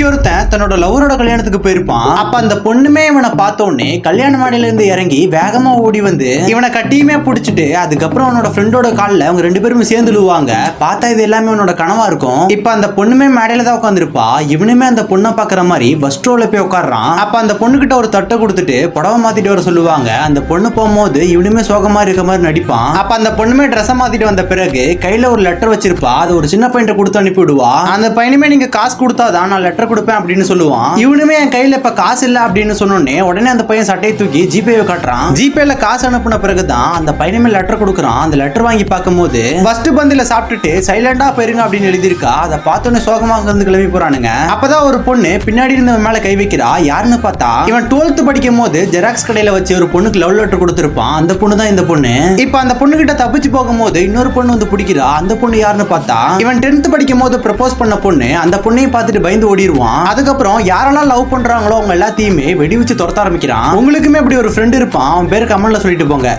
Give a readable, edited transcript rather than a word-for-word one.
ஒருத்தன் தன்னோட லவரோட கல்யாணத்துக்கு போயிருப்பான். அப்ப அந்த பொண்ணுமே இவனை பார்த்த உடனே கல்யாண மாடியில இருந்து இறங்கி வேகமா ஓடி வந்து இவனை கட்டியுமே பிடிச்சிட்டு அதுக்கப்புறம் அவனோட ஃப்ரெண்டோட காலில் அவங்க 2 பேரும் சேர்ந்து விழுவாங்க. பார்த்தா இது எல்லாமே அவனோட கனவா இருக்கும். இப்ப அந்த பொண்ணுமே மேடையில தான் உட்காந்துருப்பா. இவனுமே அந்த பொண்ணை பாக்குற மாதிரி பஸ் ஸ்டோர்ல போய் உட்காடுறான். அப்ப அந்த பொண்ணு கிட்ட ஒரு தட்டை கொடுத்துட்டு புடவை மாத்திட்டு வர சொல்லுவாங்க. அந்த பொண்ணு போகும்போது இவனுமே சோகமா இருக்க மாதிரி நடிப்பான். அப்ப அந்த பொண்ணுமே ட்ரெஸ் மாத்திட்டு வந்த பிறகு கையில ஒரு லெட்டர் வச்சிருப்பா. அது ஒரு சின்ன பையன் கொடுத்து அனுப்பி விடுவா. அந்த பையனுமே நீங்க காசு கொடுத்தாதான் நான் லெட்டர் கொடுப்பேன் அப்படின்னு சொல்லுவான். இவனுமே என் கையில இப்ப காசு இல்ல அப்படின்னு சொன்னோடனே உடனே அந்த பையன் சட்டையை தூக்கி ஜிபே காட்டுறான். ஜிபேல காசு அனுப்புன பிறகுதான் அந்த பையனுமே லெட்டர் கொடுக்குறான். அந்த லெட்டர் வாங்கி பார்க்கும்போது ஃபர்ஸ்ட் பந்தில சாப்பிட்டுட்டு சைலண்டா போயிருங்க அப்படின்னு எழுதியிருக்கா. அதை பார்த்தோன்னே சோகமாக இருந்து கிளம்பி போறானுங்க. அப்பதான் ஒரு பொண்ணு பின்னாடி இருந்தவன் மேல கை வைக்கிறா. யாருன்னு பார்த்தா இவன் 12th படிக்கும் போது ஜெராக்ஸ் கடையில வச்சு ஒரு பொண்ணுக்கு லவ் லெட்டர் கொடுத்திருப்பான். அந்த பொண்ணு தான் இந்த பொண்ணு. இப்ப அந்த பொண்ணு கிட்ட தப்பிச்சு போகும்போது இன்னொரு பொண்ணு வந்து பிடிக்கிறா. அந்த பொண்ணு யாருன்னு பார்த்தா இவன் 10th படிக்கும் போது ப்ரப்போஸ் பண்ண பொண்ணு. அந்த பொண்ணையும் பார்த்துட்டு பயந்து ஓடிடுவான். அதுக்கப்புறம் யாரெல்லாம் லவ் பண்றாங்களோ அவங்க எல்லாத்தையுமே வெடி வச்சு துரத்த ஆரம்பிக்கிறான். உங்களுக்குமே இப்படி ஒரு ஃப்ரெண்ட் இருப்பான். அவன் பேரு கமெண்ட்ல சொல்லிட்டு போங்க.